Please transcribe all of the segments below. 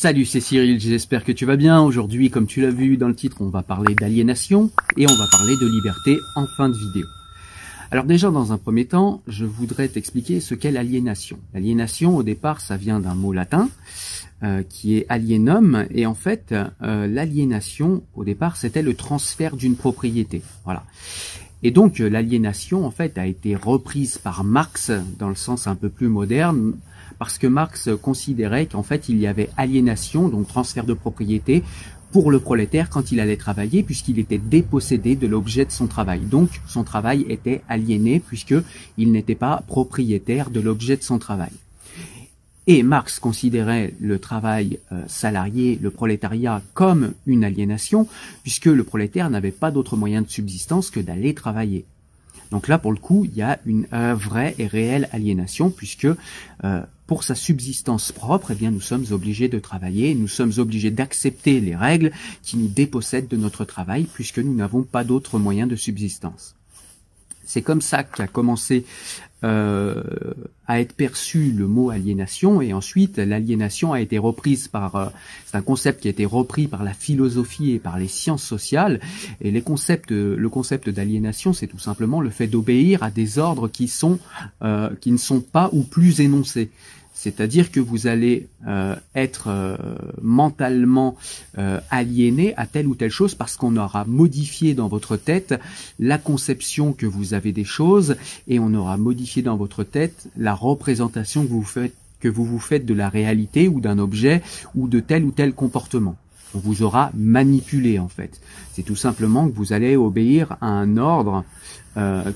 Salut, c'est Cyril, j'espère que tu vas bien. Aujourd'hui, comme tu l'as vu dans le titre, on va parler d'aliénation et on va parler de liberté en fin de vidéo. Alors déjà, dans un premier temps, je voudrais t'expliquer ce qu'est l'aliénation. L'aliénation, au départ, ça vient d'un mot latin qui est alienum, et en fait, l'aliénation, au départ, c'était le transfert d'une propriété. Voilà. Et donc, l'aliénation, en fait, a été reprise par Marx dans le sens un peu plus moderne, parce que Marx considérait qu'en fait, il y avait aliénation, donc transfert de propriété, pour le prolétaire quand il allait travailler, puisqu'il était dépossédé de l'objet de son travail. Donc, son travail était aliéné, puisqu'il n'était pas propriétaire de l'objet de son travail. Et Marx considérait le travail salarié, le prolétariat, comme une aliénation, puisque le prolétaire n'avait pas d'autre moyen de subsistance que d'aller travailler. Donc là, pour le coup, il y a une vraie et réelle aliénation, puisque pour sa subsistance propre, eh bien, nous sommes obligés de travailler, nous sommes obligés d'accepter les règles qui nous dépossèdent de notre travail, puisque nous n'avons pas d'autre moyen de subsistance. C'est comme ça qu'a commencé à être perçu le mot aliénation, et ensuite l'aliénation a été reprise par, c'est un concept qui a été repris par la philosophie et par les sciences sociales, et le concept d'aliénation, c'est tout simplement le fait d'obéir à des ordres qui ne sont pas ou plus énoncés. C'est-à-dire que vous allez être mentalement aliéné à telle ou telle chose parce qu'on aura modifié dans votre tête la conception que vous avez des choses, et on aura modifié dans votre tête la représentation que vous vous faites de la réalité ou d'un objet ou de tel ou tel comportement. On vous aura manipulé en fait. C'est tout simplement que vous allez obéir à un ordre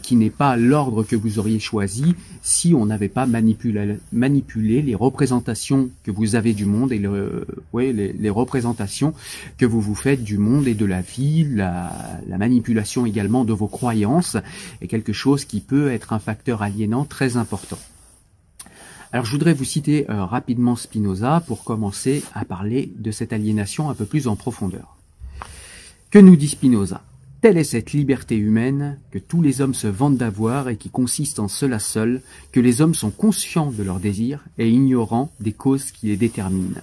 qui n'est pas l'ordre que vous auriez choisi si on n'avait pas manipulé les représentations que vous avez du monde et les représentations que vous vous faites du monde et de la vie, la manipulation également de vos croyances est quelque chose qui peut être un facteur aliénant très important. Alors je voudrais vous citer rapidement Spinoza pour commencer à parler de cette aliénation un peu plus en profondeur. Que nous dit Spinoza ? Telle est cette liberté humaine que tous les hommes se vantent d'avoir et qui consiste en cela seul, que les hommes sont conscients de leurs désirs et ignorants des causes qui les déterminent.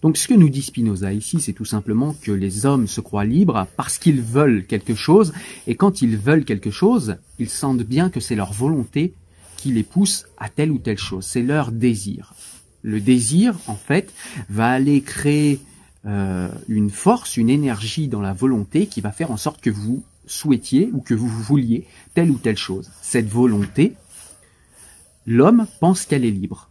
Donc ce que nous dit Spinoza ici, c'est tout simplement que les hommes se croient libres parce qu'ils veulent quelque chose, et quand ils veulent quelque chose, ils sentent bien que c'est leur volonté qui les pousse à telle ou telle chose, c'est leur désir. Le désir, en fait, va aller créer une force, une énergie dans la volonté qui va faire en sorte que vous souhaitiez ou que vous vouliez telle ou telle chose. Cette volonté, l'homme pense qu'elle est libre.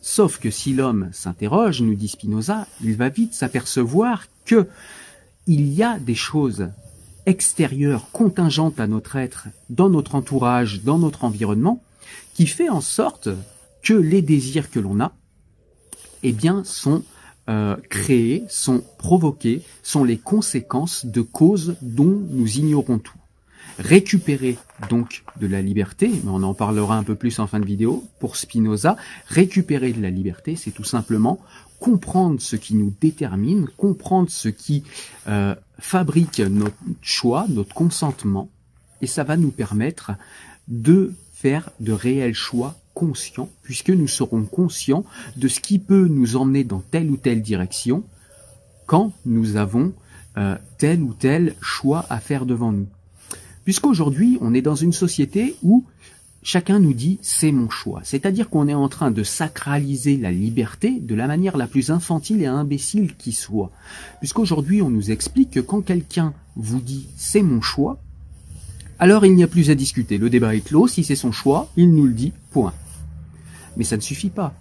Sauf que si l'homme s'interroge, nous dit Spinoza, il va vite s'apercevoir que il y a des choses extérieures, contingentes à notre être, dans notre entourage, dans notre environnement, qui fait en sorte que les désirs que l'on a, eh bien, sont créés, sont provoqués, sont les conséquences de causes dont nous ignorons tout. Récupérer donc de la liberté, mais on en parlera un peu plus en fin de vidéo, pour Spinoza, récupérer de la liberté, c'est tout simplement comprendre ce qui nous détermine, comprendre ce qui fabrique notre choix, notre consentement, et ça va nous permettre de faire de réels choix conscients, puisque nous serons conscients de ce qui peut nous emmener dans telle ou telle direction quand nous avons tel ou tel choix à faire devant nous. Puisqu'aujourd'hui, on est dans une société où chacun nous dit « c'est mon choix ». C'est-à-dire qu'on est en train de sacraliser la liberté de la manière la plus infantile et imbécile qui soit. Puisqu'aujourd'hui, on nous explique que quand quelqu'un vous dit « c'est mon choix », alors il n'y a plus à discuter, le débat est clos, si c'est son choix, il nous le dit, point. Mais ça ne suffit pas.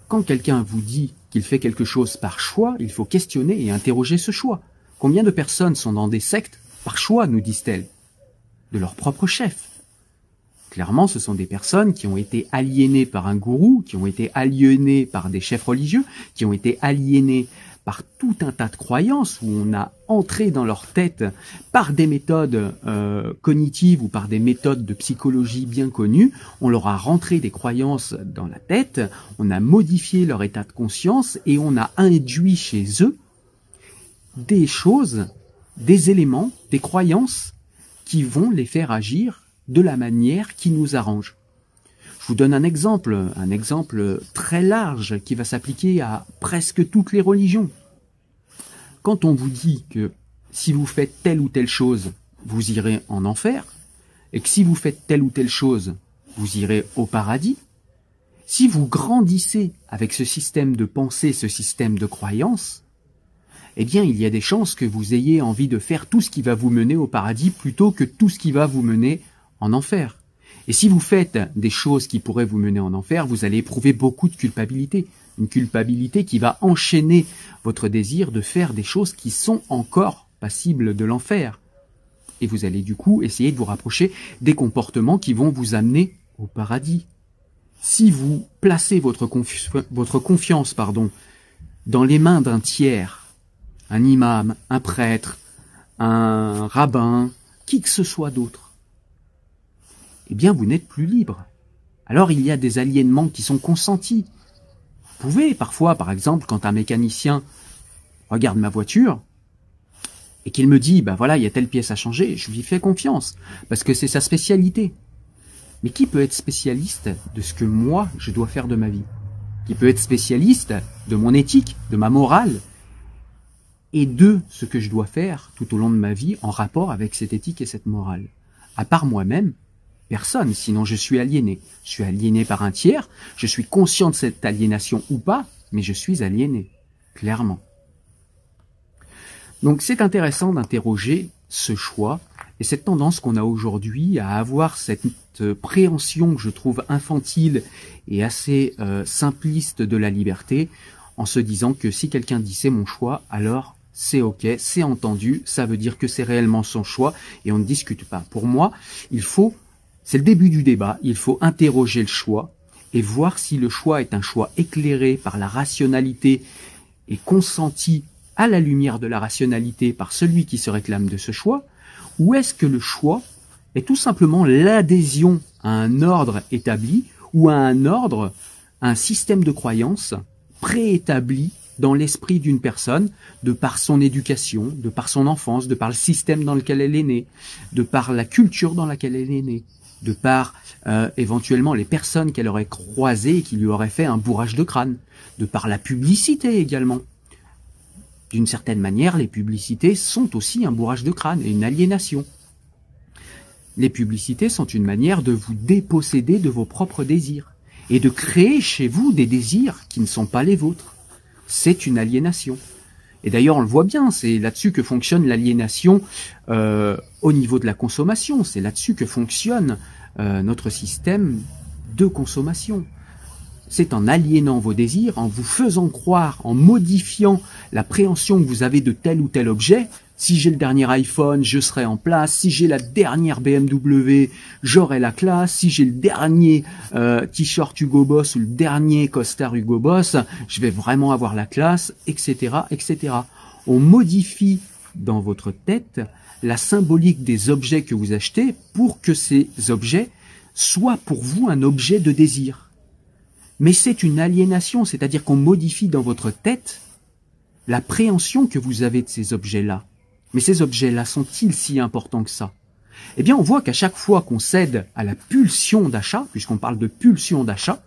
Quand quelqu'un vous dit qu'il fait quelque chose par choix, il faut questionner et interroger ce choix. Combien de personnes sont dans des sectes par choix, nous disent-elles, de leur propre chef? Clairement, ce sont des personnes qui ont été aliénées par un gourou, qui ont été aliénées par des chefs religieux, qui ont été aliénées par tout un tas de croyances où on a entré dans leur tête par des méthodes cognitives ou par des méthodes de psychologie bien connues, on leur a rentré des croyances dans la tête, on a modifié leur état de conscience et on a induit chez eux des choses, des éléments, des croyances qui vont les faire agir de la manière qui nous arrange. Je vous donne un exemple très large qui va s'appliquer à presque toutes les religions. Quand on vous dit que si vous faites telle ou telle chose, vous irez en enfer, et que si vous faites telle ou telle chose, vous irez au paradis, si vous grandissez avec ce système de pensée, ce système de croyance, eh bien, il y a des chances que vous ayez envie de faire tout ce qui va vous mener au paradis plutôt que tout ce qui va vous mener en enfer. Et si vous faites des choses qui pourraient vous mener en enfer, vous allez éprouver beaucoup de culpabilité. Une culpabilité qui va enchaîner votre désir de faire des choses qui sont encore passibles de l'enfer. Et vous allez du coup essayer de vous rapprocher des comportements qui vont vous amener au paradis. Si vous placez votre confiance dans les mains d'un tiers, un imam, un prêtre, un rabbin, qui que ce soit d'autre, eh bien vous n'êtes plus libre. Alors il y a des aliénements qui sont consentis. Vous pouvez parfois, par exemple, quand un mécanicien regarde ma voiture et qu'il me dit, bah voilà, il y a telle pièce à changer, je lui fais confiance, parce que c'est sa spécialité. Mais qui peut être spécialiste de ce que moi, je dois faire de ma vie? Qui peut être spécialiste de mon éthique, de ma morale, et de ce que je dois faire tout au long de ma vie en rapport avec cette éthique et cette morale? À part moi-même, personne, sinon je suis aliéné. Je suis aliéné par un tiers, je suis conscient de cette aliénation ou pas, mais je suis aliéné, clairement. Donc c'est intéressant d'interroger ce choix et cette tendance qu'on a aujourd'hui à avoir cette préhension que je trouve infantile et assez simpliste de la liberté, en se disant que si quelqu'un dit c'est mon choix, alors c'est ok, c'est entendu, ça veut dire que c'est réellement son choix et on ne discute pas. Pour moi, c'est le début du débat, il faut interroger le choix et voir si le choix est un choix éclairé par la rationalité et consenti à la lumière de la rationalité par celui qui se réclame de ce choix, ou est-ce que le choix est tout simplement l'adhésion à un ordre établi ou à un système de croyances préétabli dans l'esprit d'une personne, de par son éducation, de par son enfance, de par le système dans lequel elle est née, de par la culture dans laquelle elle est née, de par éventuellement les personnes qu'elle aurait croisées et qui lui auraient fait un bourrage de crâne, de par la publicité également. D'une certaine manière, les publicités sont aussi un bourrage de crâne et une aliénation. Les publicités sont une manière de vous déposséder de vos propres désirs et de créer chez vous des désirs qui ne sont pas les vôtres. C'est une aliénation. Et d'ailleurs, on le voit bien, c'est là-dessus que fonctionne l'aliénation au niveau de la consommation. C'est là-dessus que fonctionne notre système de consommation. C'est en aliénant vos désirs, en vous faisant croire, en modifiant la préhension que vous avez de tel ou tel objet. Si j'ai le dernier iPhone, je serai en place. Si j'ai la dernière BMW, j'aurai la classe. Si j'ai le dernier t-shirt Hugo Boss ou le dernier costard Hugo Boss, je vais vraiment avoir la classe, etc., etc. On modifie dans votre tête la symbolique des objets que vous achetez pour que ces objets soient pour vous un objet de désir. Mais c'est une aliénation, c'est-à-dire qu'on modifie dans votre tête la préhension que vous avez de ces objets-là. Mais ces objets-là sont-ils si importants que ça? Eh bien, on voit qu'à chaque fois qu'on cède à la pulsion d'achat, puisqu'on parle de pulsion d'achat,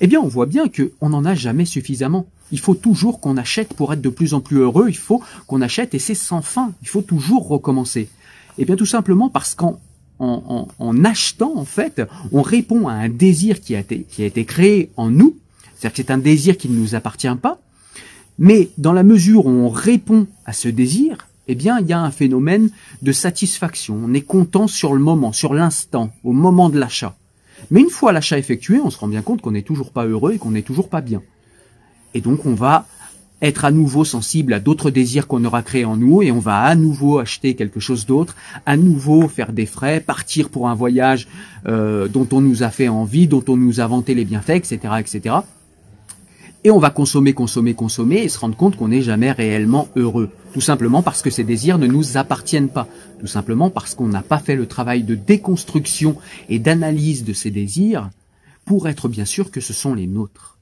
eh bien, on voit bien qu'on n'en a jamais suffisamment. Il faut toujours qu'on achète pour être de plus en plus heureux, il faut qu'on achète et c'est sans fin, il faut toujours recommencer. Eh bien, tout simplement parce qu'en achetant, en fait, on répond à un désir qui a été créé en nous, c'est-à-dire que c'est un désir qui ne nous appartient pas, mais dans la mesure où on répond à ce désir, eh bien, il y a un phénomène de satisfaction. On est content sur le moment, sur l'instant, au moment de l'achat. Mais une fois l'achat effectué, on se rend bien compte qu'on n'est toujours pas heureux et qu'on n'est toujours pas bien. Et donc, on va être à nouveau sensible à d'autres désirs qu'on aura créés en nous et on va à nouveau acheter quelque chose d'autre, à nouveau faire des frais, partir pour un voyage dont on nous a fait envie, dont on nous a vanté les bienfaits, etc., etc. Et on va consommer, consommer, consommer et se rendre compte qu'on n'est jamais réellement heureux. Tout simplement parce que ces désirs ne nous appartiennent pas. Tout simplement parce qu'on n'a pas fait le travail de déconstruction et d'analyse de ces désirs pour être bien sûr que ce sont les nôtres.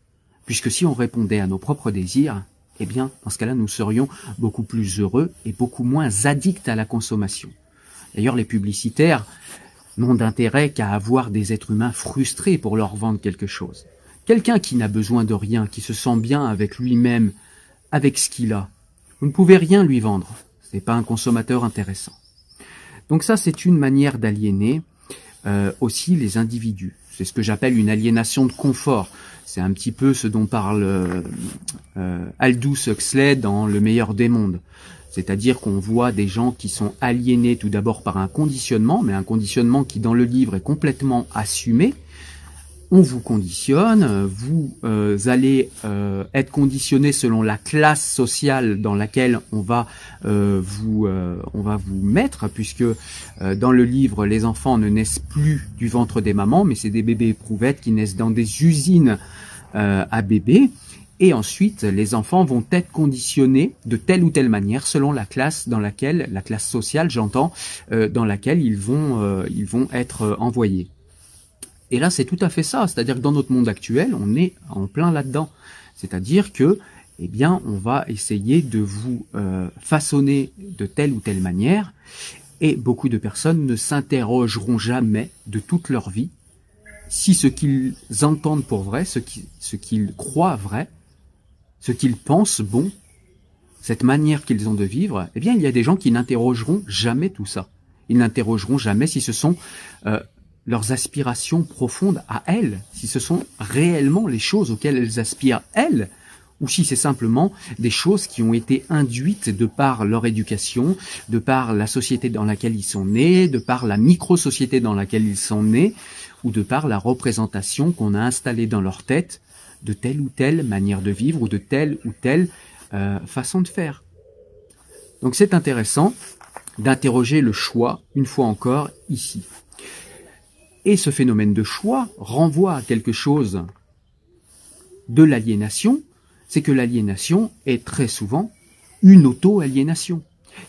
Puisque si on répondait à nos propres désirs, eh bien, dans ce cas-là, nous serions beaucoup plus heureux et beaucoup moins addicts à la consommation. D'ailleurs, les publicitaires n'ont d'intérêt qu'à avoir des êtres humains frustrés pour leur vendre quelque chose. Quelqu'un qui n'a besoin de rien, qui se sent bien avec lui-même, avec ce qu'il a, vous ne pouvez rien lui vendre. Ce n'est pas un consommateur intéressant. Donc ça, c'est une manière d'aliéner aussi les individus. C'est ce que j'appelle une aliénation de confort. C'est un petit peu ce dont parle Aldous Huxley dans Le meilleur des mondes. C'est-à-dire qu'on voit des gens qui sont aliénés tout d'abord par un conditionnement, mais un conditionnement qui dans le livre est complètement assumé. On vous conditionne, vous allez être conditionné selon la classe sociale dans laquelle on va vous mettre, puisque dans le livre, les enfants ne naissent plus du ventre des mamans, mais c'est des bébés éprouvettes qui naissent dans des usines à bébés. Et ensuite, les enfants vont être conditionnés de telle ou telle manière selon la classe dans laquelle, la classe sociale, j'entends, dans laquelle ils vont être envoyés. Et là, c'est tout à fait ça. C'est-à-dire que dans notre monde actuel, on est en plein là-dedans. C'est-à-dire que, eh bien, on va essayer de vous façonner de telle ou telle manière. Et beaucoup de personnes ne s'interrogeront jamais de toute leur vie si ce qu'ils entendent pour vrai, ce qu'ils croient vrai, ce qu'ils pensent bon, cette manière qu'ils ont de vivre, eh bien, il y a des gens qui n'interrogeront jamais tout ça. Ils n'interrogeront jamais si ce sont leurs aspirations profondes à elles, si ce sont réellement les choses auxquelles elles aspirent elles, ou si c'est simplement des choses qui ont été induites de par leur éducation, de par la société dans laquelle ils sont nés, de par la micro-société dans laquelle ils sont nés, ou de par la représentation qu'on a installée dans leur tête de telle ou telle manière de vivre ou de telle ou telle façon de faire. Donc c'est intéressant d'interroger le choix, une fois encore, ici. Et ce phénomène de choix renvoie à quelque chose de l'aliénation, c'est que l'aliénation est très souvent une auto-aliénation.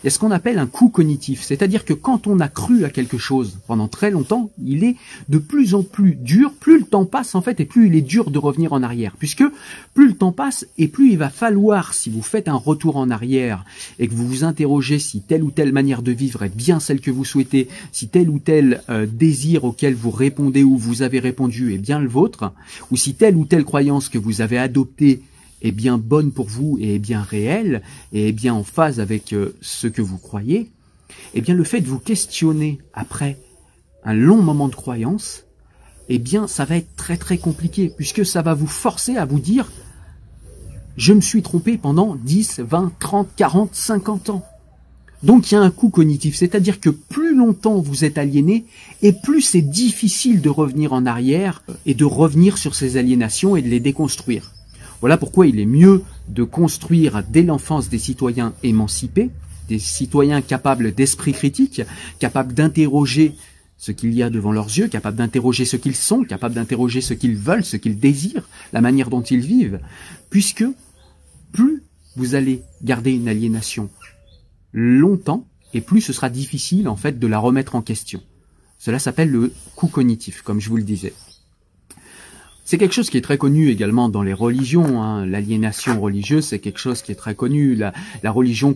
Il y a ce qu'on appelle un coup cognitif, c'est-à-dire que quand on a cru à quelque chose pendant très longtemps, il est de plus en plus dur, plus le temps passe en fait, et plus il est dur de revenir en arrière, puisque plus le temps passe et plus il va falloir, si vous faites un retour en arrière et que vous vous interrogez si telle ou telle manière de vivre est bien celle que vous souhaitez, si tel ou tel désir auquel vous répondez ou vous avez répondu est bien le vôtre, ou si telle ou telle croyance que vous avez adoptée est bien bonne pour vous et est bien réelle et est bien en phase avec ce que vous croyez, eh bien le fait de vous questionner après un long moment de croyance, eh bien ça va être très très compliqué puisque ça va vous forcer à vous dire « je me suis trompé pendant 10, 20, 30, 40, 50 ans ». Donc il y a un coup cognitif, c'est-à-dire que plus longtemps vous êtes aliéné et plus c'est difficile de revenir en arrière et de revenir sur ces aliénations et de les déconstruire. Voilà pourquoi il est mieux de construire dès l'enfance des citoyens émancipés, des citoyens capables d'esprit critique, capables d'interroger ce qu'il y a devant leurs yeux, capables d'interroger ce qu'ils sont, capables d'interroger ce qu'ils veulent, ce qu'ils désirent, la manière dont ils vivent, puisque plus vous allez garder une aliénation longtemps, et plus ce sera difficile en fait de la remettre en question. Cela s'appelle le coup cognitif, comme je vous le disais. C'est quelque chose qui est très connu également dans les religions, hein. L'aliénation religieuse, c'est quelque chose qui est très connu. La religion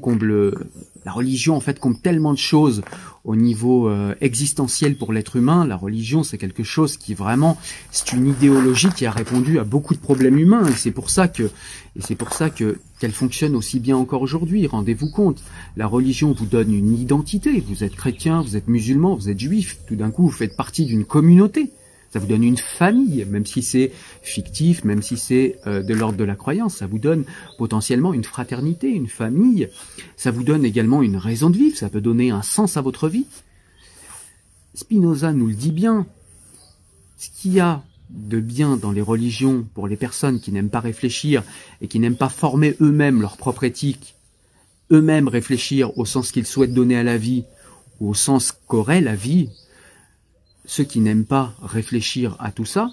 en fait comble tellement de choses au niveau existentiel pour l'être humain. La religion, c'est quelque chose qui vraiment, c'est une idéologie qui a répondu à beaucoup de problèmes humains. Et c'est pour ça qu'elle fonctionne aussi bien encore aujourd'hui. Rendez-vous compte, la religion vous donne une identité. Vous êtes chrétien, vous êtes musulman, vous êtes juif. Tout d'un coup, vous faites partie d'une communauté. Ça vous donne une famille, même si c'est fictif, même si c'est de l'ordre de la croyance. Ça vous donne potentiellement une fraternité, une famille. Ça vous donne également une raison de vivre. Ça peut donner un sens à votre vie. Spinoza nous le dit bien. Ce qu'il y a de bien dans les religions pour les personnes qui n'aiment pas réfléchir et qui n'aiment pas former eux-mêmes leur propre éthique, eux-mêmes réfléchir au sens qu'ils souhaitent donner à la vie, ou au sens qu'aurait la vie, ceux qui n'aiment pas réfléchir à tout ça,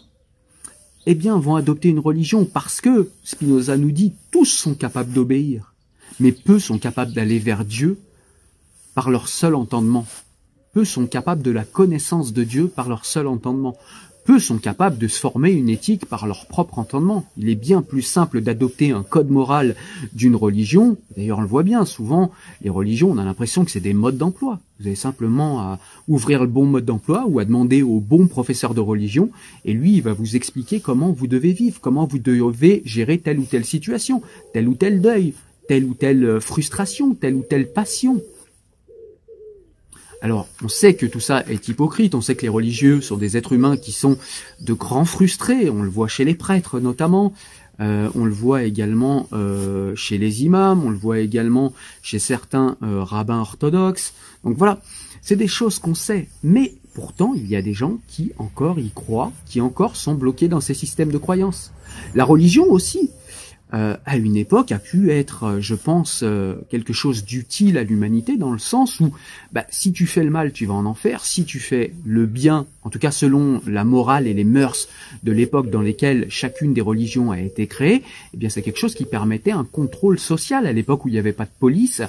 eh bien vont adopter une religion parce que, Spinoza nous dit, tous sont capables d'obéir, mais peu sont capables d'aller vers Dieu par leur seul entendement. Peu sont capables de la connaissance de Dieu par leur seul entendement. peu sont capables de se former une éthique par leur propre entendement. Il est bien plus simple d'adopter un code moral d'une religion. D'ailleurs, on le voit bien, souvent, les religions, on a l'impression que c'est des modes d'emploi. Vous avez simplement à ouvrir le bon mode d'emploi ou à demander au bon professeur de religion, et lui, il va vous expliquer comment vous devez vivre, comment vous devez gérer telle ou telle situation, tel ou tel deuil, telle ou telle frustration, telle ou telle passion. Alors, on sait que tout ça est hypocrite, on sait que les religieux sont des êtres humains qui sont de grands frustrés, on le voit chez les prêtres notamment, on le voit également chez les imams, on le voit également chez certains rabbins orthodoxes. Donc voilà, c'est des choses qu'on sait, mais pourtant il y a des gens qui encore y croient, qui encore sont bloqués dans ces systèmes de croyances. La religion aussi, à une époque, a pu être, je pense, quelque chose d'utile à l'humanité, dans le sens où, si tu fais le mal, tu vas en enfer. Si tu fais le bien, en tout cas selon la morale et les mœurs de l'époque dans lesquelles chacune des religions a été créée, eh bien c'est quelque chose qui permettait un contrôle social à l'époque où il n'y avait pas de police,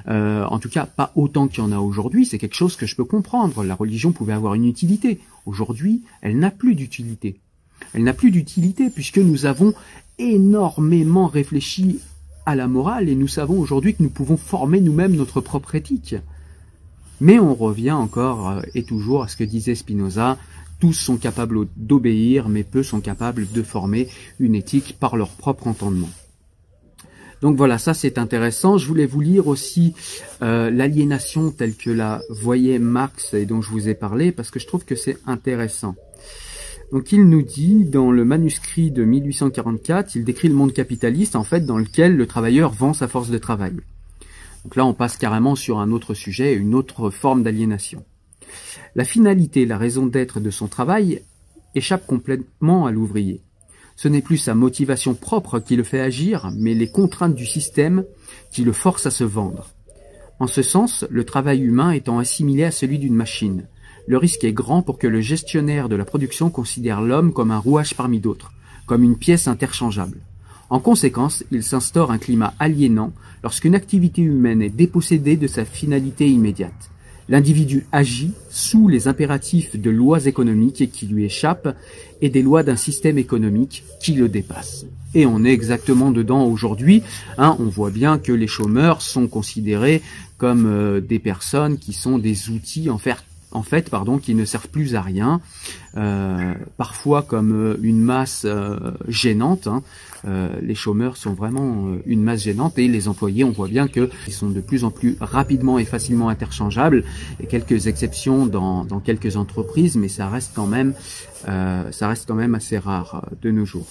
en tout cas pas autant qu'il y en a aujourd'hui. C'est quelque chose que je peux comprendre. La religion pouvait avoir une utilité. Aujourd'hui, elle n'a plus d'utilité. Elle n'a plus d'utilité puisque nous avons énormément réfléchi à la morale et nous savons aujourd'hui que nous pouvons former nous-mêmes notre propre éthique. Mais on revient encore et toujours à ce que disait Spinoza, tous sont capables d'obéir, mais peu sont capables de former une éthique par leur propre entendement. Donc voilà, ça c'est intéressant. Je voulais vous lire aussi l'aliénation telle que la voyait Marx et dont je vous ai parlé, parce que je trouve que c'est intéressant. Donc il nous dit, dans le manuscrit de 1844, il décrit le monde capitaliste, en fait, dans lequel le travailleur vend sa force de travail. Donc là, on passe carrément sur un autre sujet, une autre forme d'aliénation. La finalité, la raison d'être de son travail échappe complètement à l'ouvrier. Ce n'est plus sa motivation propre qui le fait agir, mais les contraintes du système qui le forcent à se vendre. En ce sens, le travail humain étant assimilé à celui d'une machine, le risque est grand pour que le gestionnaire de la production considère l'homme comme un rouage parmi d'autres, comme une pièce interchangeable. En conséquence, il s'instaure un climat aliénant lorsqu'une activité humaine est dépossédée de sa finalité immédiate. L'individu agit sous les impératifs de lois économiques qui lui échappent et des lois d'un système économique qui le dépasse. Et on est exactement dedans aujourd'hui. On voit bien que les chômeurs sont considérés comme des personnes qui sont des outils en fait, qui ne servent plus à rien, parfois comme une masse gênante. Les chômeurs sont vraiment une masse gênante et les employés, on voit bien qu'ils sont de plus en plus rapidement et facilement interchangeables. Il y a quelques exceptions dans quelques entreprises, mais ça reste quand même assez rare de nos jours.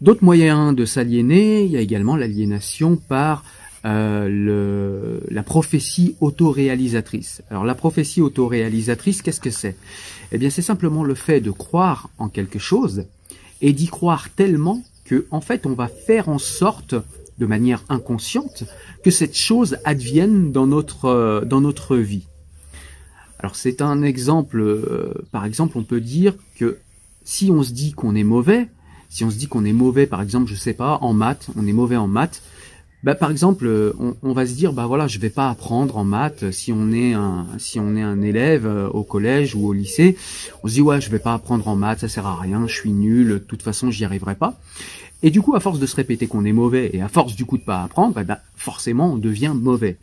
D'autres moyens de s'aliéner, il y a également l'aliénation par la prophétie autoréalisatrice. Alors la prophétie autoréalisatrice, qu'est-ce que c'est? Eh bien c'est simplement le fait de croire en quelque chose et d'y croire tellement que en fait on va faire en sorte, de manière inconsciente, que cette chose advienne dans notre vie. Alors c'est un exemple, par exemple on peut dire que si on se dit qu'on est mauvais, par exemple, je sais pas, en maths, on est mauvais en maths, par exemple, on va se dire, voilà, je vais pas apprendre en maths si on est un élève au collège ou au lycée. On se dit, ouais, je vais pas apprendre en maths, ça sert à rien, je suis nul, de toute façon, j'y arriverai pas. Et du coup, à force de se répéter qu'on est mauvais et à force du coup de pas apprendre, forcément, on devient mauvais.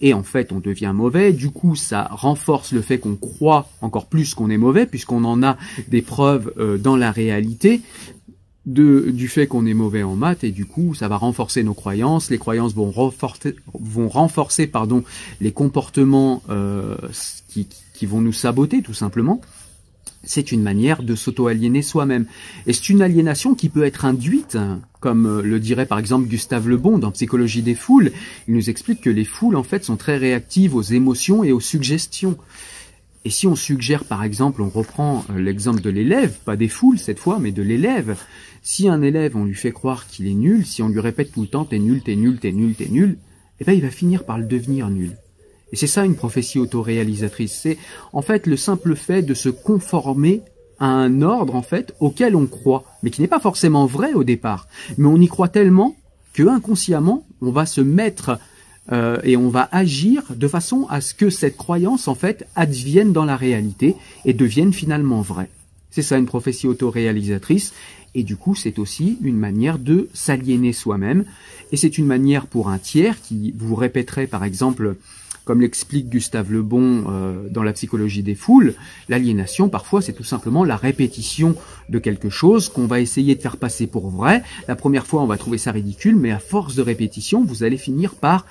Et en fait, on devient mauvais. Du coup, ça renforce le fait qu'on croit encore plus qu'on est mauvais, puisqu'on en a des preuves dans la réalité. Du fait qu'on est mauvais en maths, et du coup ça va renforcer nos croyances. Les croyances vont renforcer les comportements qui vont nous saboter tout simplement. C'est une manière de s'auto-aliéner soi-même. Et c'est une aliénation qui peut être induite, comme le dirait par exemple Gustave Le Bon dans Psychologie des foules. Il nous explique que les foules en fait sont très réactives aux émotions et aux suggestions. Et si on suggère, par exemple, on reprend l'exemple de l'élève, pas des foules cette fois, mais de l'élève. Si un élève, on lui fait croire qu'il est nul, si on lui répète tout le temps, t'es nul, t'es nul, t'es nul, t'es nul, il va finir par le devenir nul. Et c'est ça une prophétie autoréalisatrice. C'est en fait le simple fait de se conformer à un ordre, en fait, auquel on croit, mais qui n'est pas forcément vrai au départ. Mais on y croit tellement que inconsciemment, on va se mettre et on va agir de façon à ce que cette croyance en fait advienne dans la réalité et devienne finalement vraie. C'est ça, une prophétie autoréalisatrice. Et du coup, c'est aussi une manière de s'aliéner soi-même. Et c'est une manière pour un tiers qui vous répéterait, par exemple, comme l'explique Gustave Le Bon dans la psychologie des foules, l'aliénation, parfois, c'est tout simplement la répétition de quelque chose qu'on va essayer de faire passer pour vrai. La première fois, on va trouver ça ridicule, mais à force de répétition, vous allez finir par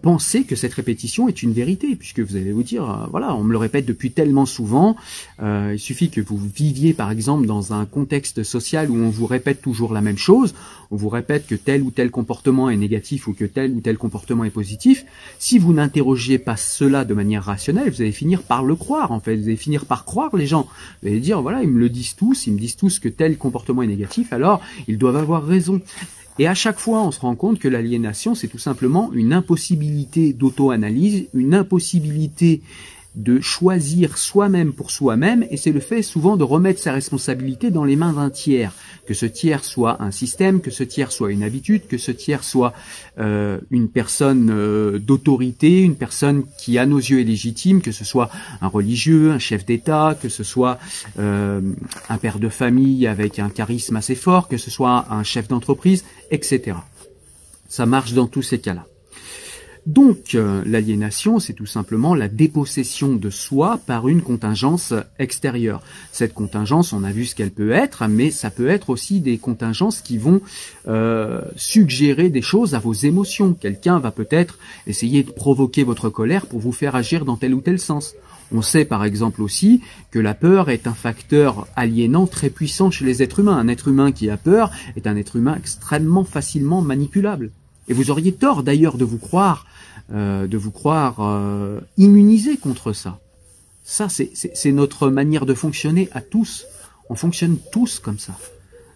penser que cette répétition est une vérité, puisque vous allez vous dire, voilà, on me le répète depuis tellement souvent, il suffit que vous viviez par exemple dans un contexte social où on vous répète toujours la même chose, on vous répète que tel ou tel comportement est négatif ou que tel ou tel comportement est positif. Si vous n'interrogiez pas cela de manière rationnelle, vous allez finir par le croire, en fait, vous allez finir par croire les gens. Vous allez dire, voilà, ils me le disent tous, ils me disent tous que tel comportement est négatif, alors ils doivent avoir raison. Et à chaque fois, on se rend compte que l'aliénation, c'est tout simplement une impossibilité d'auto-analyse, une impossibilité de choisir soi-même pour soi-même, et c'est le fait souvent de remettre sa responsabilité dans les mains d'un tiers, que ce tiers soit un système, que ce tiers soit une habitude, que ce tiers soit une personne d'autorité, une personne qui à nos yeux est légitime, que ce soit un religieux, un chef d'État, que ce soit un père de famille avec un charisme assez fort, que ce soit un chef d'entreprise, etc. Ça marche dans tous ces cas-là. Donc, l'aliénation, c'est tout simplement la dépossession de soi par une contingence extérieure. Cette contingence, on a vu ce qu'elle peut être, mais ça peut être aussi des contingences qui vont suggérer des choses à vos émotions. Quelqu'un va peut-être essayer de provoquer votre colère pour vous faire agir dans tel ou tel sens. On sait par exemple aussi que la peur est un facteur aliénant très puissant chez les êtres humains. Un être humain qui a peur est un être humain extrêmement facilement manipulable. Et vous auriez tort d'ailleurs de vous croire immunisé contre ça. Ça, c'est notre manière de fonctionner à tous. On fonctionne tous comme ça.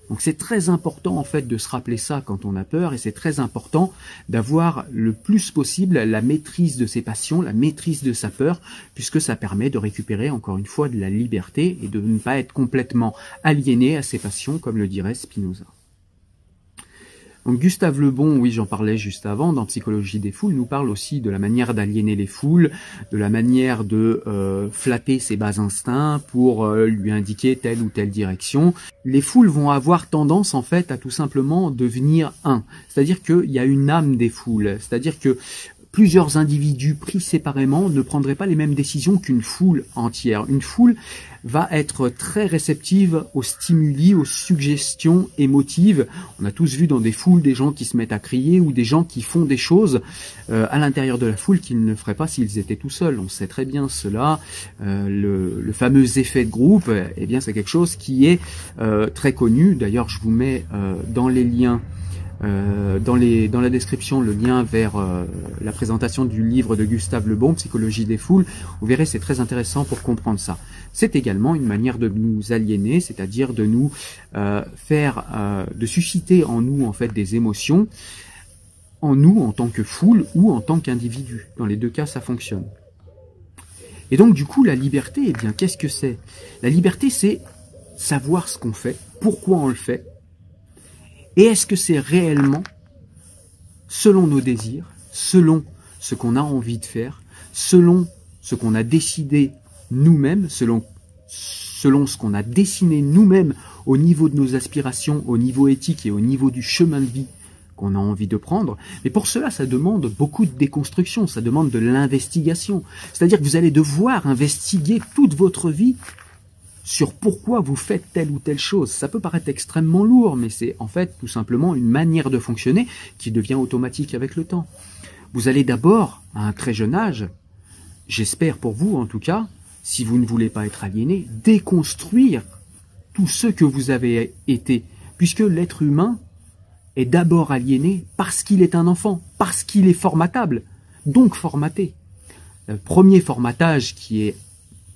Donc c'est très important en fait de se rappeler ça quand on a peur, et c'est très important d'avoir le plus possible la maîtrise de ses passions, la maîtrise de sa peur, puisque ça permet de récupérer encore une fois de la liberté et de ne pas être complètement aliéné à ses passions, comme le dirait Spinoza. Donc Gustave Le Bon, oui, j'en parlais juste avant, dans Psychologie des foules, nous parle aussi de la manière d'aliéner les foules, de la manière de flatter ses bas instincts pour lui indiquer telle ou telle direction. Les foules vont avoir tendance en fait à tout simplement devenir un, c'est-à-dire qu'il y a une âme des foules, c'est-à-dire que plusieurs individus pris séparément ne prendraient pas les mêmes décisions qu'une foule entière. Une foule va être très réceptive aux stimuli, aux suggestions émotives. On a tous vu dans des foules des gens qui se mettent à crier ou des gens qui font des choses à l'intérieur de la foule qu'ils ne feraient pas s'ils étaient tout seuls. On sait très bien cela. Le fameux effet de groupe, eh bien c'est quelque chose qui est très connu. D'ailleurs, je vous mets dans les liens dans la description le lien vers la présentation du livre de Gustave Le Bon, Psychologie des foules. Vous verrez, c'est très intéressant pour comprendre ça. C'est également une manière de nous aliéner, c'est-à-dire de nous de susciter en nous en fait des émotions, en nous en tant que foule ou en tant qu'individu. Dans les deux cas, ça fonctionne. Et donc du coup, la liberté, eh bien, qu'est-ce que c'est? La liberté, c'est savoir ce qu'on fait, pourquoi on le fait, et est-ce que c'est réellement selon nos désirs, selon ce qu'on a envie de faire, selon ce qu'on a décidé nous-mêmes, selon ce qu'on a dessiné nous-mêmes au niveau de nos aspirations, au niveau éthique et au niveau du chemin de vie qu'on a envie de prendre. Mais pour cela, ça demande beaucoup de déconstruction, ça demande de l'investigation. C'est-à-dire que vous allez devoir investiguer toute votre vie sur pourquoi vous faites telle ou telle chose. Ça peut paraître extrêmement lourd, mais c'est en fait tout simplement une manière de fonctionner qui devient automatique avec le temps. Vous allez d'abord, à un très jeune âge, j'espère pour vous en tout cas, si vous ne voulez pas être aliéné, déconstruire tout ce que vous avez été, puisque l'être humain est d'abord aliéné parce qu'il est un enfant, parce qu'il est formatable, donc formaté. Le premier formatage qui est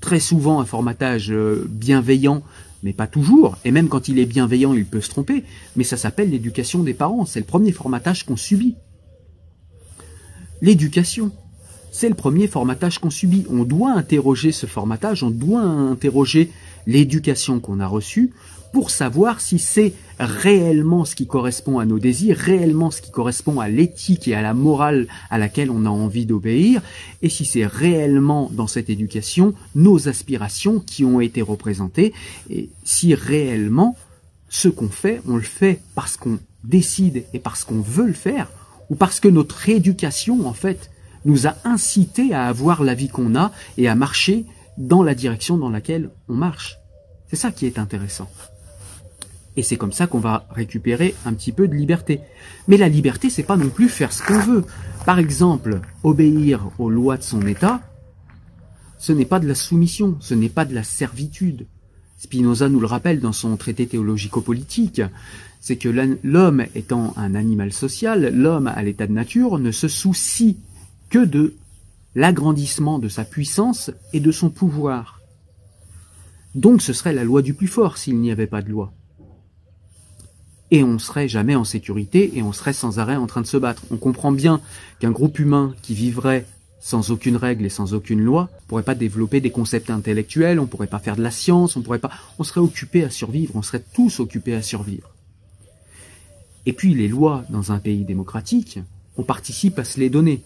très souvent un formatage bienveillant, mais pas toujours, et même quand il est bienveillant, il peut se tromper, mais ça s'appelle l'éducation des parents, c'est le premier formatage qu'on subit. L'éducation, c'est le premier formatage qu'on subit. On doit interroger ce formatage, on doit interroger l'éducation qu'on a reçue pour savoir si c'est réellement ce qui correspond à nos désirs, réellement ce qui correspond à l'éthique et à la morale à laquelle on a envie d'obéir, et si c'est réellement dans cette éducation nos aspirations qui ont été représentées, et si réellement ce qu'on fait, on le fait parce qu'on décide et parce qu'on veut le faire, ou parce que notre éducation, en fait, nous a incité à avoir la vie qu'on a et à marcher dans la direction dans laquelle on marche. C'est ça qui est intéressant. Et c'est comme ça qu'on va récupérer un petit peu de liberté. Mais la liberté, c'est pas non plus faire ce qu'on veut. Par exemple, obéir aux lois de son État, ce n'est pas de la soumission, ce n'est pas de la servitude. Spinoza nous le rappelle dans son traité théologico-politique, c'est que l'homme étant un animal social, l'homme à l'état de nature ne se soucie que de l'agrandissement de sa puissance et de son pouvoir. Donc ce serait la loi du plus fort s'il n'y avait pas de loi. Et on ne serait jamais en sécurité et on serait sans arrêt en train de se battre. On comprend bien qu'un groupe humain qui vivrait sans aucune règle et sans aucune loi ne pourrait pas développer des concepts intellectuels, on ne pourrait pas faire de la science, on serait occupé à survivre, on serait tous occupés à survivre. Et puis les lois dans un pays démocratique, on participe à se les donner.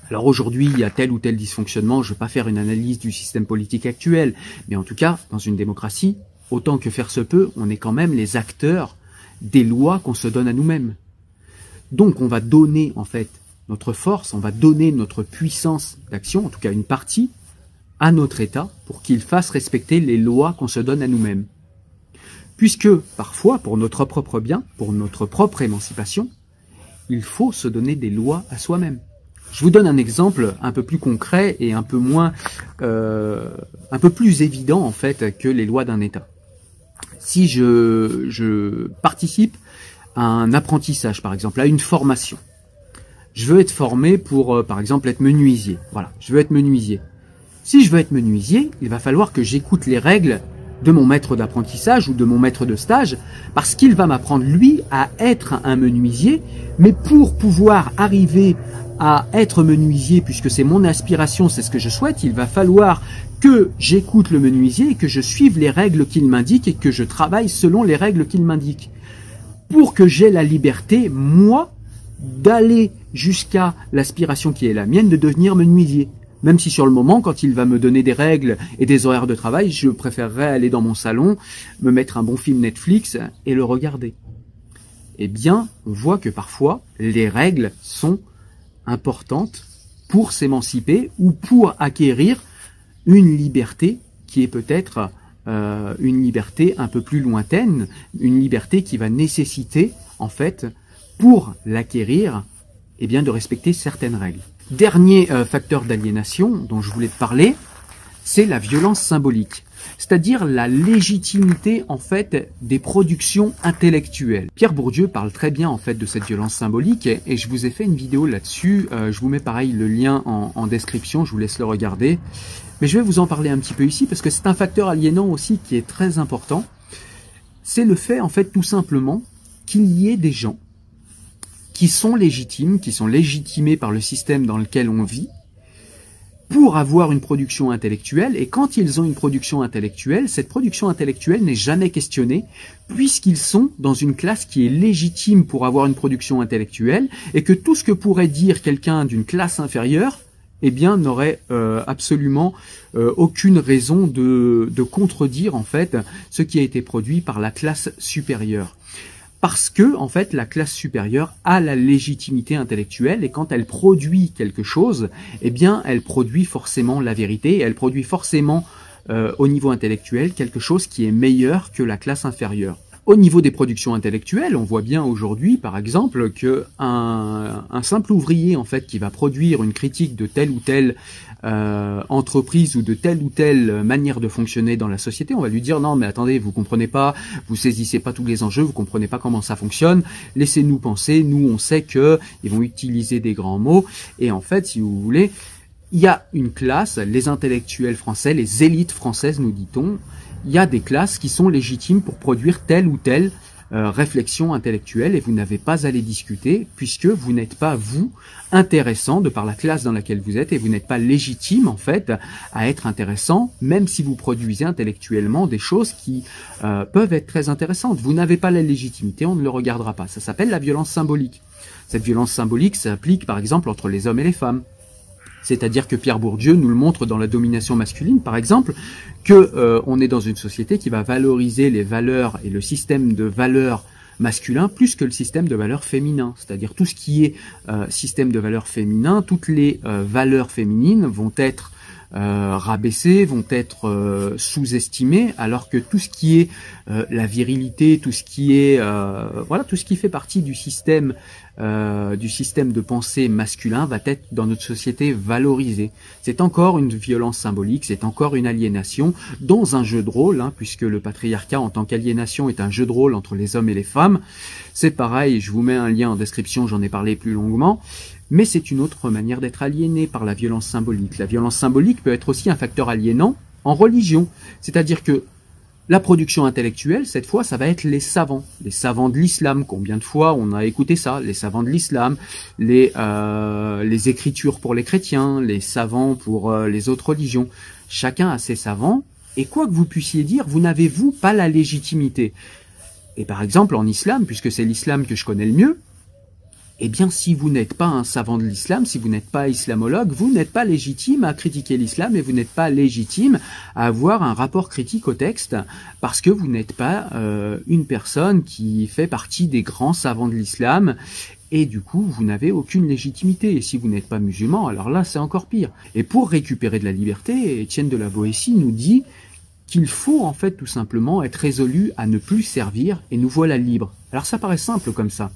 Alors aujourd'hui, il y a tel ou tel dysfonctionnement, je ne vais pas faire une analyse du système politique actuel, mais en tout cas, dans une démocratie, autant que faire se peut, on est quand même les acteurs des lois qu'on se donne à nous-mêmes. Donc on va donner en fait notre force, on va donner notre puissance d'action, en tout cas une partie, à notre État pour qu'il fasse respecter les lois qu'on se donne à nous-mêmes. Puisque parfois, pour notre propre bien, pour notre propre émancipation, il faut se donner des lois à soi-même. Je vous donne un exemple un peu plus concret et un peu plus évident en fait que les lois d'un État. Si je participe à un apprentissage, par exemple, à une formation, je veux être formé pour, par exemple, être menuisier. Voilà, je veux être menuisier. Si je veux être menuisier, il va falloir que j'écoute les règles de mon maître d'apprentissage ou de mon maître de stage, parce qu'il va m'apprendre, lui, à être un menuisier, mais pour pouvoir arriver à être menuisier, puisque c'est mon aspiration, c'est ce que je souhaite, il va falloir que j'écoute le menuisier et que je suive les règles qu'il m'indique et que je travaille selon les règles qu'il m'indique. Pour que j'aie la liberté, moi, d'aller jusqu'à l'aspiration qui est la mienne de devenir menuisier. Même si sur le moment, quand il va me donner des règles et des horaires de travail, je préférerais aller dans mon salon, me mettre un bon film Netflix et le regarder. Eh bien, on voit que parfois, les règles sont importantes pour s'émanciper ou pour acquérir une liberté qui est peut-être une liberté un peu plus lointaine, une liberté qui va nécessiter, en fait, pour l'acquérir, eh bien, de respecter certaines règles. Dernier facteur d'aliénation dont je voulais te parler, c'est la violence symbolique, c'est-à-dire la légitimité en fait des productions intellectuelles. Pierre Bourdieu parle très bien en fait de cette violence symbolique et je vous ai fait une vidéo là-dessus. Je vous mets pareil le lien en description, je vous laisse le regarder. Mais je vais vous en parler un petit peu ici parce que c'est un facteur aliénant aussi qui est très important. C'est le fait en fait tout simplement qu'il y ait des gens qui sont légitimes, qui sont légitimés par le système dans lequel on vit, pour avoir une production intellectuelle, et quand ils ont une production intellectuelle, cette production intellectuelle n'est jamais questionnée, puisqu'ils sont dans une classe qui est légitime pour avoir une production intellectuelle, et que tout ce que pourrait dire quelqu'un d'une classe inférieure, eh bien, n'aurait absolument aucune raison de contredire, en fait, ce qui a été produit par la classe supérieure. Parce que, en fait, la classe supérieure a la légitimité intellectuelle et quand elle produit quelque chose, eh bien, elle produit forcément la vérité et elle produit forcément, au niveau intellectuel, quelque chose qui est meilleur que la classe inférieure. Au niveau des productions intellectuelles, on voit bien aujourd'hui, par exemple, que un simple ouvrier, en fait, qui va produire une critique de telle ou telle entreprise ou de telle ou telle manière de fonctionner dans la société, on va lui dire non mais attendez, vous comprenez pas, vous saisissez pas tous les enjeux, vous comprenez pas comment ça fonctionne, laissez-nous penser, nous on sait que ils vont utiliser des grands mots et en fait si vous voulez, il y a une classe, les intellectuels français, les élites françaises nous dit-on, il y a des classes qui sont légitimes pour produire telle ou telle réflexion intellectuelle et vous n'avez pas à les discuter puisque vous n'êtes pas, vous, intéressant de par la classe dans laquelle vous êtes et vous n'êtes pas légitime, en fait, à être intéressant, même si vous produisez intellectuellement des choses qui peuvent être très intéressantes. Vous n'avez pas la légitimité, on ne le regardera pas. Ça s'appelle la violence symbolique. Cette violence symbolique s'applique, par exemple, entre les hommes et les femmes. C'est-à-dire que Pierre Bourdieu nous le montre dans la domination masculine, par exemple, que on est dans une société qui va valoriser les valeurs et le système de valeurs masculin plus que le système de valeurs féminin. C'est-à-dire tout ce qui est système de valeurs féminin, toutes les valeurs féminines vont être rabaissées, vont être sous-estimées, alors que tout ce qui est la virilité, tout ce qui est voilà, tout ce qui fait partie du système de pensée masculin va être dans notre société valorisé. C'est encore une violence symbolique, c'est encore une aliénation dans un jeu de rôle, hein, puisque le patriarcat en tant qu'aliénation est un jeu de rôle entre les hommes et les femmes. C'est pareil, je vous mets un lien en description, j'en ai parlé plus longuement. Mais c'est une autre manière d'être aliéné par la violence symbolique. La violence symbolique peut être aussi un facteur aliénant en religion. C'est-à-dire que la production intellectuelle, cette fois, ça va être les savants de l'islam. Combien de fois on a écouté ça? Les savants de l'islam, les écritures pour les chrétiens, les savants pour les autres religions. Chacun a ses savants, et quoi que vous puissiez dire, vous n'avez, vous, pas la légitimité. Et par exemple, en islam, puisque c'est l'islam que je connais le mieux, eh bien, si vous n'êtes pas un savant de l'islam, si vous n'êtes pas islamologue, vous n'êtes pas légitime à critiquer l'islam et vous n'êtes pas légitime à avoir un rapport critique au texte parce que vous n'êtes pas une personne qui fait partie des grands savants de l'islam et du coup, vous n'avez aucune légitimité. Et si vous n'êtes pas musulman, alors là, c'est encore pire. Et pour récupérer de la liberté, Étienne de la Boétie nous dit qu'il faut en fait tout simplement être résolu à ne plus servir et nous voilà libres. Alors ça paraît simple comme ça.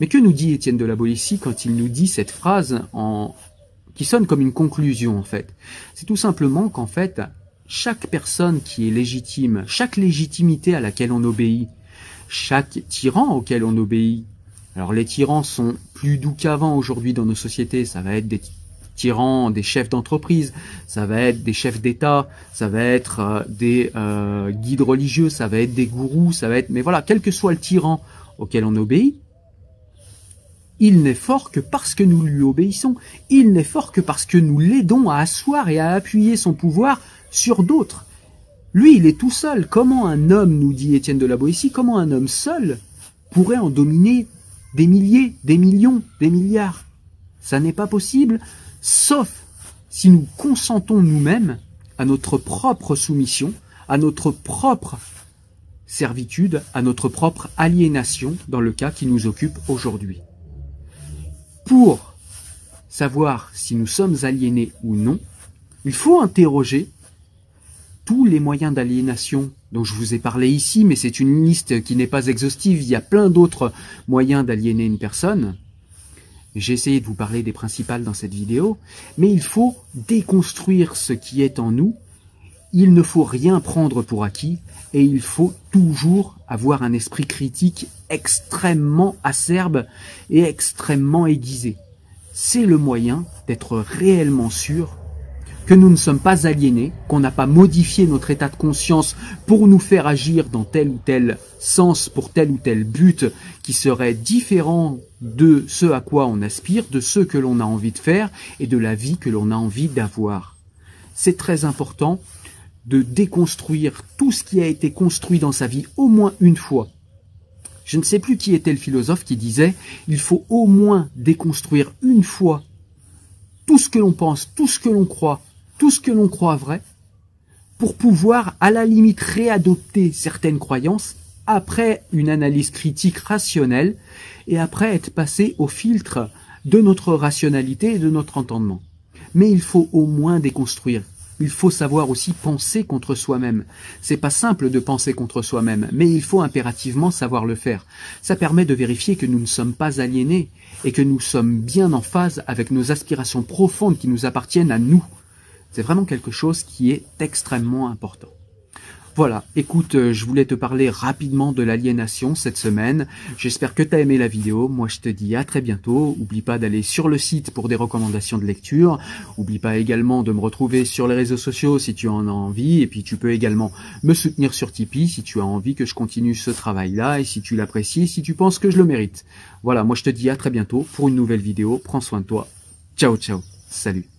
Mais que nous dit Étienne de la Boétie quand il nous dit cette phrase qui sonne comme une conclusion en fait? C'est tout simplement qu'en fait, chaque personne qui est légitime, chaque légitimité à laquelle on obéit, chaque tyran auquel on obéit, alors les tyrans sont plus doux qu'avant aujourd'hui dans nos sociétés, ça va être des tyrans, des chefs d'entreprise, ça va être des chefs d'État, ça va être des guides religieux, ça va être des gourous, ça va être... Mais voilà, quel que soit le tyran auquel on obéit, il n'est fort que parce que nous lui obéissons. Il n'est fort que parce que nous l'aidons à asseoir et à appuyer son pouvoir sur d'autres. Lui, il est tout seul. Comment un homme, nous dit Étienne de la Boétie, comment un homme seul pourrait en dominer des milliers, des millions, des milliards? Ça n'est pas possible, sauf si nous consentons nous-mêmes à notre propre soumission, à notre propre servitude, à notre propre aliénation dans le cas qui nous occupe aujourd'hui. Pour savoir si nous sommes aliénés ou non, il faut interroger tous les moyens d'aliénation dont je vous ai parlé ici, mais c'est une liste qui n'est pas exhaustive, il y a plein d'autres moyens d'aliéner une personne. J'ai essayé de vous parler des principales dans cette vidéo, mais il faut déconstruire ce qui est en nous, il ne faut rien prendre pour acquis, et il faut toujours avoir un esprit critique extrêmement acerbe et extrêmement aiguisé. C'est le moyen d'être réellement sûr que nous ne sommes pas aliénés, qu'on n'a pas modifié notre état de conscience pour nous faire agir dans tel ou tel sens, pour tel ou tel but, qui serait différent de ce à quoi on aspire, de ce que l'on a envie de faire et de la vie que l'on a envie d'avoir. C'est très important de déconstruire tout ce qui a été construit dans sa vie au moins une fois. Je ne sais plus qui était le philosophe qui disait « il faut au moins déconstruire une fois tout ce que l'on pense, tout ce que l'on croit, tout ce que l'on croit vrai, pour pouvoir à la limite réadopter certaines croyances après une analyse critique rationnelle et après être passé au filtre de notre rationalité et de notre entendement. Mais il faut au moins déconstruire. Il faut savoir aussi penser contre soi-même. C'est pas simple de penser contre soi-même, mais il faut impérativement savoir le faire. Ça permet de vérifier que nous ne sommes pas aliénés et que nous sommes bien en phase avec nos aspirations profondes qui nous appartiennent à nous. C'est vraiment quelque chose qui est extrêmement important. Voilà, écoute, je voulais te parler rapidement de l'aliénation cette semaine. J'espère que tu as aimé la vidéo. Moi, je te dis à très bientôt. Oublie pas d'aller sur le site pour des recommandations de lecture. Oublie pas également de me retrouver sur les réseaux sociaux si tu en as envie. Et puis, tu peux également me soutenir sur Tipeee si tu as envie que je continue ce travail-là et si tu l'apprécies, si tu penses que je le mérite. Voilà, moi, je te dis à très bientôt pour une nouvelle vidéo. Prends soin de toi. Ciao, ciao. Salut.